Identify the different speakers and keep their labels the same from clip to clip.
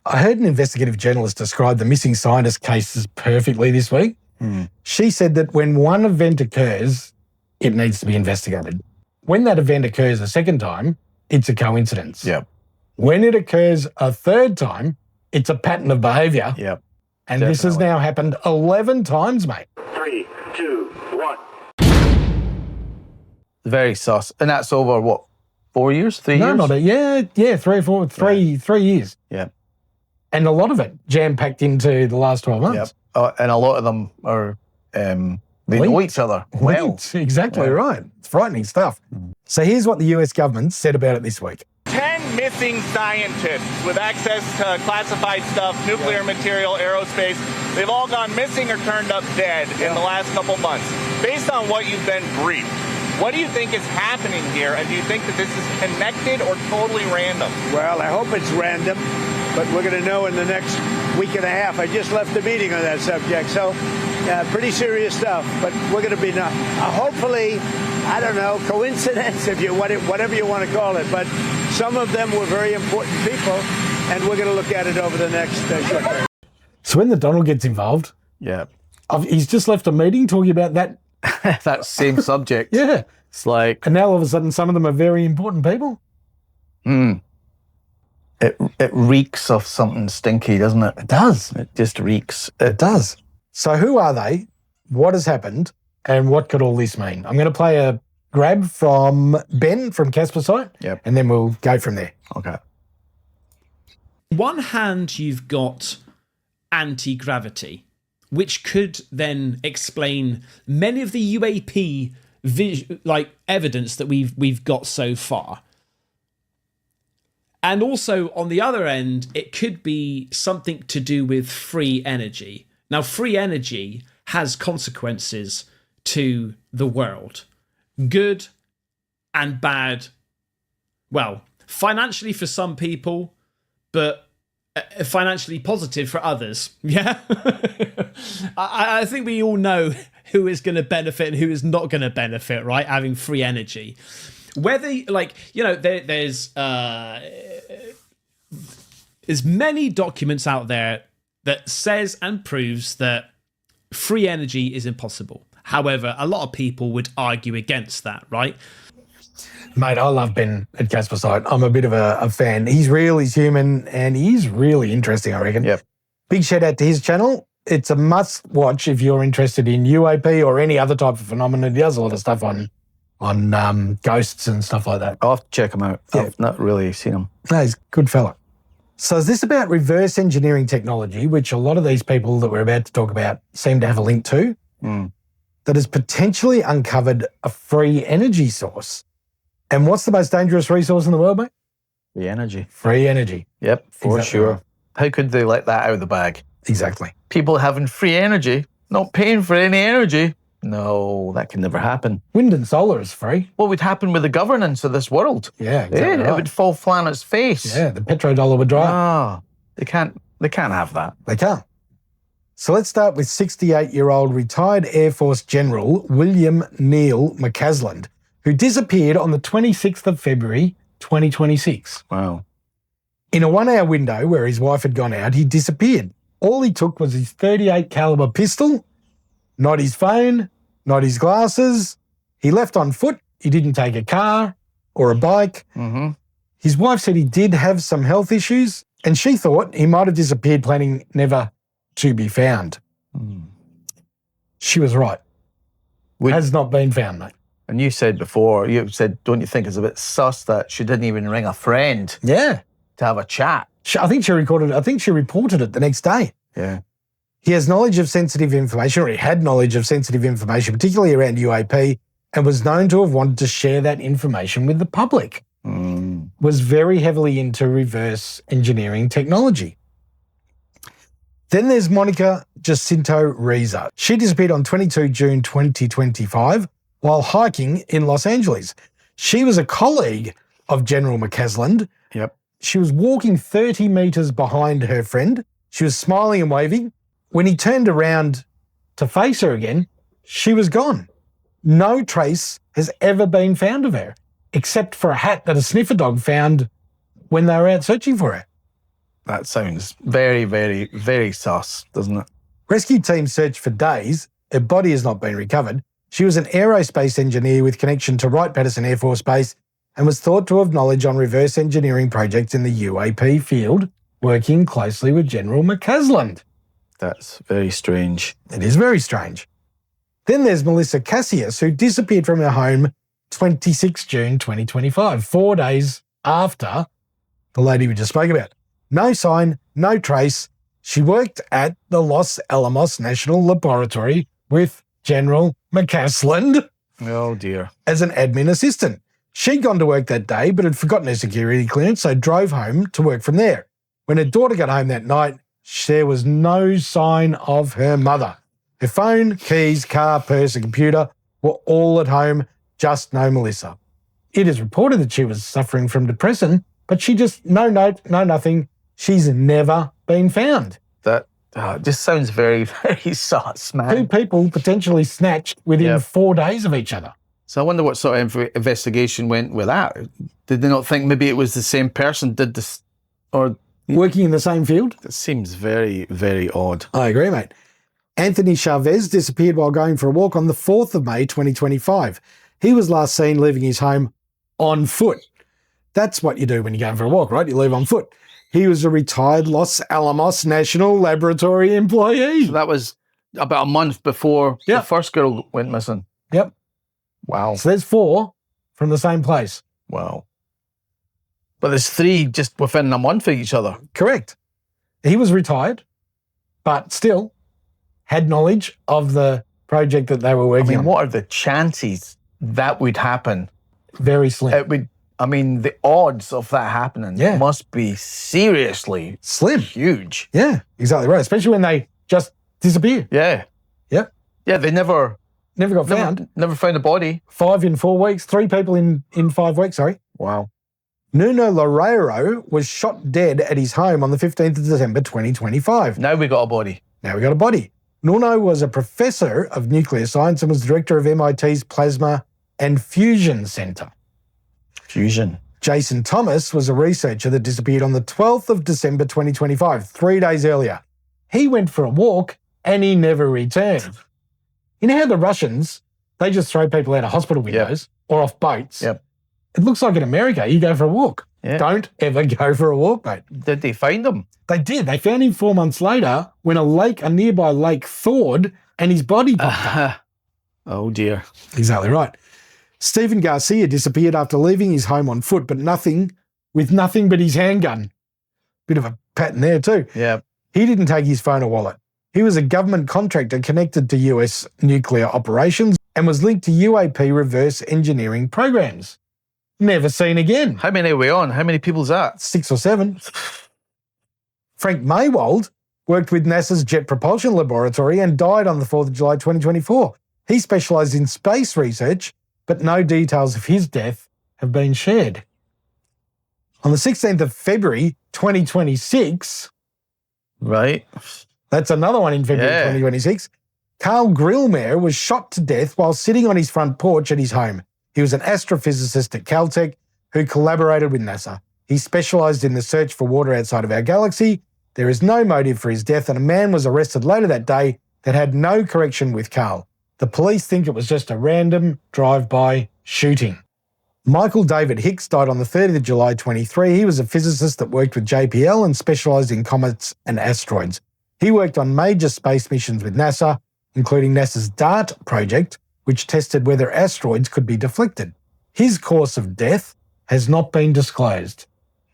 Speaker 1: I heard an investigative journalist describe the missing scientist cases perfectly this week. She said that when one event occurs, it needs to be investigated. When that event occurs a second time, it's a coincidence.
Speaker 2: Yep.
Speaker 1: When it occurs a third time, it's a pattern of behaviour.
Speaker 2: Yep.
Speaker 1: And this has now happened 11 times, mate.
Speaker 3: 3, 2, 1.
Speaker 2: Very sus. And that's over, what, 4 years? 3 years?
Speaker 1: No, not a, yeah, 3 or 4, 3 years.
Speaker 2: Yeah.
Speaker 1: And a lot of it jam-packed into the last 12 months.
Speaker 2: Yep. And a lot of them are, they know each other well.
Speaker 1: Linked. Exactly right. It's frightening stuff. So here's what the US government said about it this week.
Speaker 4: 10 missing scientists with access to classified stuff, nuclear material, aerospace. They've all gone missing or turned up dead in the last couple months. Based on what you've been briefed, what do you think is happening here? And do you think that this is connected or totally random?
Speaker 5: Well, I hope it's random, but we're going to know in the next week and a half. I just left a meeting on that subject, so pretty serious stuff. But we're going to be hopefully, I don't know, coincidence, if you whatever you want to call it. But some of them were very important people, and we're going to look at it over the next short period.
Speaker 1: So when the Donald gets involved, he's just left a meeting talking about that.
Speaker 2: That same subject.
Speaker 1: Yeah.
Speaker 2: It's like...
Speaker 1: And now all of a sudden some of them are very important people.
Speaker 2: It reeks of something stinky, doesn't it?
Speaker 1: It does.
Speaker 2: It just reeks.
Speaker 1: It does. So who are they? What has happened? And what could all this mean? I'm going to play a grab from Ben from Casper Site, and then we'll go from there.
Speaker 2: Okay.
Speaker 6: One hand, you've got anti-gravity, which could then explain many of the UAP evidence that we've got so far. And also, on the other end, it could be something to do with free energy. Now, free energy has consequences to the world. Good and bad. Well, financially for some people, but financially positive for others. Yeah? I think we all know who is going to benefit and who is not going to benefit, right? Having free energy. Whether, there's many documents out there that says and proves that free energy is impossible. However, a lot of people would argue against that, right?
Speaker 1: Mate, I love Ben at Casper Site. I'm a bit of a fan. He's real, he's human, and he's really interesting, I reckon.
Speaker 2: Yep.
Speaker 1: Big shout out to his channel. It's a must watch if you're interested in UAP or any other type of phenomenon. He does a lot of stuff on ghosts and stuff like that.
Speaker 2: I'll have to check him out.
Speaker 1: Yeah.
Speaker 2: I've not really seen him.
Speaker 1: No, he's a good fella. So is this about reverse engineering technology, which a lot of these people that we're about to talk about seem to have a link to, that has potentially uncovered a free energy source? And what's the most dangerous resource in the world, mate?
Speaker 2: Free energy.
Speaker 1: Free energy.
Speaker 2: Yep, for
Speaker 1: Exactly
Speaker 2: sure.
Speaker 1: right.
Speaker 2: How could they let that out of the bag?
Speaker 1: Exactly.
Speaker 2: People having free energy, not paying for any energy. No, that can never happen.
Speaker 1: Wind and solar is free.
Speaker 2: What would happen with the governance of this world?
Speaker 1: Yeah, exactly right.
Speaker 2: It would fall flat on its face.
Speaker 1: Yeah, the petrodollar would dry up.
Speaker 2: They can't have that.
Speaker 1: They can't. So let's start with 68-year-old retired Air Force General William Neil McCasland, who disappeared on the 26th of February, 2026.
Speaker 2: Wow.
Speaker 1: In a 1-hour window where his wife had gone out, he disappeared. All he took was his .38 caliber pistol, not his phone, not his glasses. He left on foot. He didn't take a car or a bike.
Speaker 2: Mm-hmm.
Speaker 1: His wife said he did have some health issues, and she thought he might have disappeared planning never to be found. She was right. Has not been found, mate.
Speaker 2: And you said before, don't you think it's a bit sus that she didn't even ring a friend
Speaker 1: Yeah.
Speaker 2: to have a chat?
Speaker 1: I think she reported it the next day.
Speaker 2: Yeah.
Speaker 1: He has knowledge of sensitive information, or he had knowledge of sensitive information, particularly around UAP, and was known to have wanted to share that information with the public. Was very heavily into reverse engineering technology. Then there's Monica Jacinto Reza. She disappeared on 22 June 2025 while hiking in Los Angeles. She was a colleague of General McCasland.
Speaker 2: Yep.
Speaker 1: She was walking 30 metres behind her friend. She was smiling and waving. When he turned around to face her again, she was gone. No trace has ever been found of her, except for a hat that a sniffer dog found when they were out searching for her.
Speaker 2: That sounds very, very, very sus, doesn't it?
Speaker 1: Rescue teams searched for days. Her body has not been recovered. She was an aerospace engineer with connection to Wright-Patterson Air Force Base and was thought to have knowledge on reverse engineering projects in the UAP field, working closely with General McCasland.
Speaker 2: That's very strange.
Speaker 1: It is very strange. Then there's Melissa Cassius, who disappeared from her home 26 June 2025, 4 days after the lady we just spoke about. No sign, no trace. She worked at the Los Alamos National Laboratory with General McCasland
Speaker 2: Oh, dear.
Speaker 1: as an admin assistant. She'd gone to work that day but had forgotten her security clearance, so drove home to work from there. When her daughter got home that night, there was no sign of her mother. Her phone, keys, car, purse and computer were all at home, just no Melissa. It is reported that she was suffering from depression, but she just, no note, no nothing. She's never been found.
Speaker 2: That just sounds very, very sus,
Speaker 1: Two
Speaker 2: man.
Speaker 1: people potentially snatched within
Speaker 2: Yep.
Speaker 1: 4 days of each other.
Speaker 2: So I wonder what sort of investigation went with that. Did they not think maybe it was the same person did this? Or
Speaker 1: Working in the same field?
Speaker 2: it seems very, very odd.
Speaker 1: I agree, mate. Anthony Chavez disappeared while going for a walk on the 4th of May 2025. He was last seen leaving his home on foot. That's what you do when you're going for a walk, right? You leave on foot. He was a retired Los Alamos National Laboratory employee.
Speaker 2: So that was about a month before
Speaker 1: Yeah.
Speaker 2: the first girl went missing.
Speaker 1: Yep.
Speaker 2: Wow.
Speaker 1: So there's 4 from the same place.
Speaker 2: Wow. But there's 3 just within a month of each other.
Speaker 1: Correct. He was retired, but still had knowledge of the project that they were
Speaker 2: I
Speaker 1: working
Speaker 2: mean,
Speaker 1: on.
Speaker 2: what are the chances that would happen?
Speaker 1: Very slim.
Speaker 2: It would. I mean, the odds of that happening
Speaker 1: Yeah.
Speaker 2: must be seriously
Speaker 1: Slim.
Speaker 2: huge.
Speaker 1: Yeah, exactly right. Especially when they just disappear.
Speaker 2: Yeah.
Speaker 1: Yep.
Speaker 2: Yeah, they never
Speaker 1: Never got found.
Speaker 2: never found a body.
Speaker 1: 5 in 4 weeks. 3 people in 5 weeks, sorry.
Speaker 2: Wow.
Speaker 1: Nuno Loureiro was shot dead at his home on the 15th of December 2025.
Speaker 2: Now we got a body.
Speaker 1: Now we got a body. Nuno was a professor of nuclear science and was director of MIT's Plasma and Fusion Center.
Speaker 2: Fusion.
Speaker 1: Jason Thomas was a researcher that disappeared on the 12th of December 2025, 3 days earlier. He went for a walk and he never returned. You know how the Russians, they just throw people out of hospital windows or off boats?
Speaker 2: Yep.
Speaker 1: It looks like in America, you go for a walk.
Speaker 2: Yeah.
Speaker 1: Don't ever go for a walk, mate.
Speaker 2: Did they find him?
Speaker 1: They did. They found him 4 months later when a nearby lake thawed and his body popped up.
Speaker 2: Oh dear.
Speaker 1: Exactly right. Stephen Garcia disappeared after leaving his home on foot, but nothing but his handgun. Bit of a pattern there too.
Speaker 2: Yeah.
Speaker 1: He didn't take his phone or wallet. He was a government contractor connected to US nuclear operations and was linked to UAP reverse engineering programs. Never seen again.
Speaker 2: How many are we on? How many people's that?
Speaker 1: 6 or 7. Frank Maywald worked with NASA's Jet Propulsion Laboratory and died on the 4th of July 2024. He specialised in space research, but no details of his death have been shared. On the 16th of February 2026,
Speaker 2: Right.
Speaker 1: that's another one in February
Speaker 2: Yeah.
Speaker 1: 2026, Carl Grillmere was shot to death while sitting on his front porch at his home. He was an astrophysicist at Caltech who collaborated with NASA. He specialised in the search for water outside of our galaxy. There is no motive for his death, and a man was arrested later that day that had no connection with Carl. The police think it was just a random drive-by shooting. Michael David Hicks died on the 30th of July 23. He was a physicist that worked with JPL and specialised in comets and asteroids. He worked on major space missions with NASA, including NASA's DART project, which tested whether asteroids could be deflected. His cause of death has not been disclosed.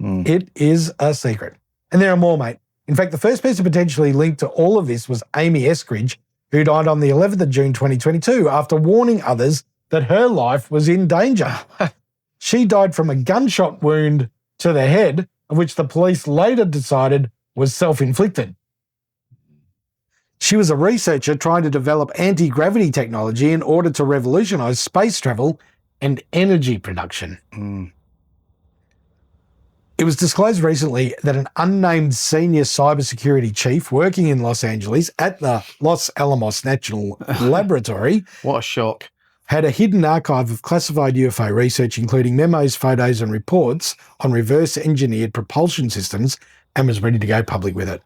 Speaker 1: It is a secret. And there are more, mate. In fact, the first person potentially linked to all of this was Amy Eskridge, who died on the 11th of June 2022 after warning others that her life was in danger. She died from a gunshot wound to the head, of which the police later decided was self-inflicted. She was a researcher trying to develop anti-gravity technology in order to revolutionise space travel and energy production. It was disclosed recently that an unnamed senior cybersecurity chief working in Los Angeles at the Los Alamos National Laboratory
Speaker 2: What a shock.
Speaker 1: had a hidden archive of classified UFO research, including memos, photos, and reports on reverse engineered propulsion systems and was ready to go public with it.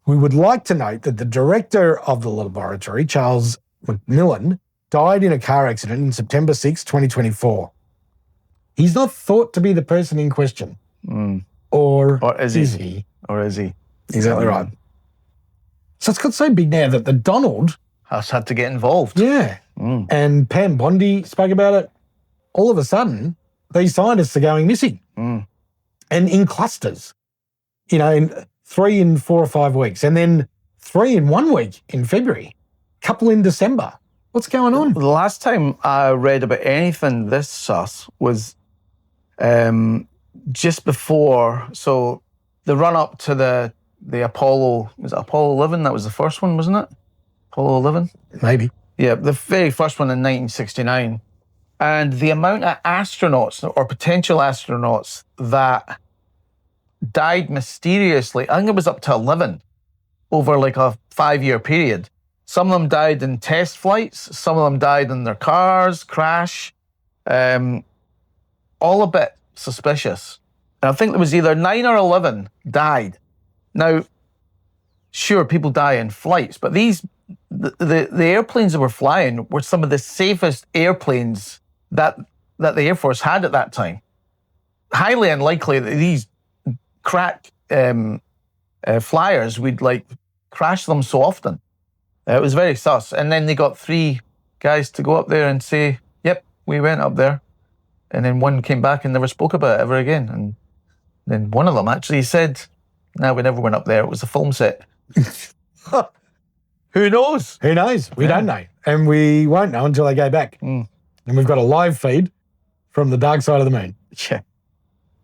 Speaker 1: We would like to note that the director of the laboratory, Charles McMillan, died in a car accident in September 6, 2024. He's not thought to be the person in question. Or is he?
Speaker 2: Or is he?
Speaker 1: Exactly right. So it's got so big now that the Donald
Speaker 2: has had to get involved.
Speaker 1: Yeah. And Pam Bondi spoke about it. All of a sudden, these scientists are going missing. And in clusters. You know, in 3 in 4 or 5 weeks. And then 3 in 1 week in February. Couple in December. What's going on?
Speaker 2: The last time I read about anything this sus was just before, so the run up to the Apollo, was it Apollo 11? That was the first one, wasn't it? Apollo 11?
Speaker 1: Maybe.
Speaker 2: Yeah, the very first one in 1969. And the amount of astronauts or potential astronauts that died mysteriously, I think it was up to 11 over like a 5-year period. Some of them died in test flights. Some of them died in their cars, crash. All a bit suspicious. And I think there was either 9 or 11 died. Now, sure, people die in flights, but the airplanes that were flying were some of the safest airplanes that the Air Force had at that time. Highly unlikely that these crack flyers would like crash them so often. It was very sus. And then they got 3 guys to go up there and say, yep, we went up there. And then one came back and never spoke about it ever again. And then one of them actually said, no, we never went up there. It was a film set. Who knows?
Speaker 1: Who knows? We don't know. And we won't know until they go back. And we've got a live feed from the dark side of the moon.
Speaker 2: Yeah.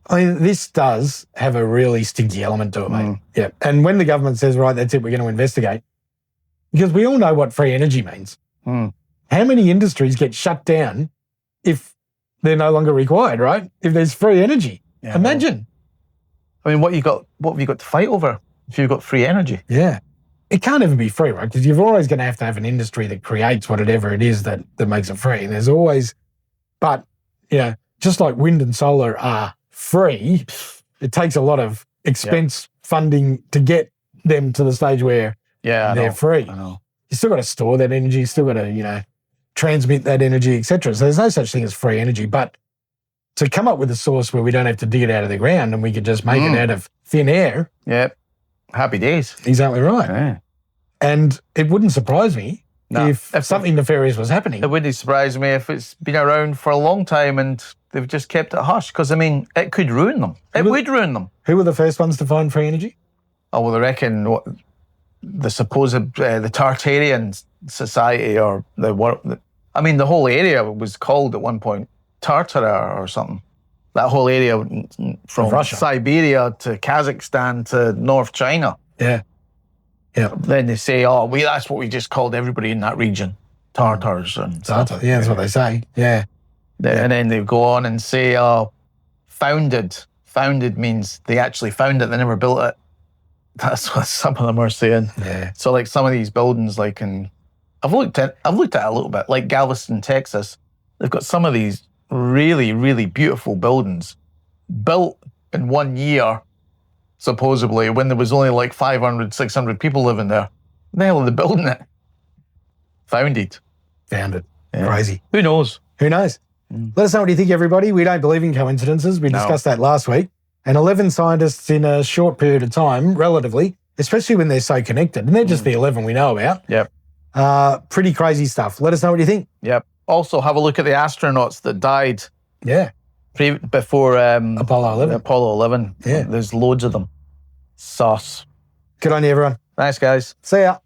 Speaker 1: I mean, this does have a really stinky element to it, mate. Yeah. And when the government says, right, that's it, we're going to investigate, because we all know what free energy means. How many industries get shut down if they're no longer required, right? If there's free energy. Yeah, imagine.
Speaker 2: I mean, what have you got to fight over if you've got free energy?
Speaker 1: Yeah. It can't ever be free, right? Because you're always going to have an industry that creates whatever it is that makes it free. And there's always, but, you know, just like wind and solar are free, it takes a lot of expense funding to get them to the stage where they're free.
Speaker 2: I know.
Speaker 1: You still got to store that energy, you still got to, you know, transmit that energy, etc. So there's no such thing as free energy. But to come up with a source where we don't have to dig it out of the ground and we could just make it out of thin air.
Speaker 2: Yep. Happy days.
Speaker 1: Exactly right.
Speaker 2: Yeah.
Speaker 1: And it wouldn't surprise me if something nefarious was happening.
Speaker 2: It wouldn't surprise me if it's been around for a long time and they've just kept it hush. Because, I mean, it could ruin them. It would ruin them.
Speaker 1: Who were the first ones to find free energy?
Speaker 2: Oh, well, I reckon the supposed, the Tartarian Society or I mean, the whole area was called at one point Tartara or something. That whole area from Russia, Siberia to Kazakhstan to North China.
Speaker 1: Yeah. Yeah.
Speaker 2: Then they say, that's what we just called everybody in that region. Tartars and
Speaker 1: Tartar. Yeah, that's what they say. Yeah.
Speaker 2: And then they go on and say, founded. Founded means they actually found it, they never built it. That's what some of them are saying.
Speaker 1: Yeah.
Speaker 2: So like some of these buildings, like I've looked at it a little bit, like Galveston, Texas. They've got some of these really, really beautiful buildings built in 1 year, supposedly, when there was only like 500, 600 people living there. The hell are they building it? Founded.
Speaker 1: Yeah. Crazy.
Speaker 2: Who knows?
Speaker 1: Who knows? Let us know what you think, everybody. We don't believe in coincidences. We discussed that last week. And 11 scientists in a short period of time, relatively, especially when they're so connected. And they're just the 11 we know about.
Speaker 2: Yep.
Speaker 1: Pretty crazy stuff. Let us know what you think.
Speaker 2: Yep. Also, have a look at the astronauts that died.
Speaker 1: Yeah.
Speaker 2: Before
Speaker 1: Apollo 11.
Speaker 2: Apollo 11.
Speaker 1: Yeah.
Speaker 2: There's loads of them. Sauce.
Speaker 1: Good on you, everyone.
Speaker 2: Thanks, guys.
Speaker 1: See ya.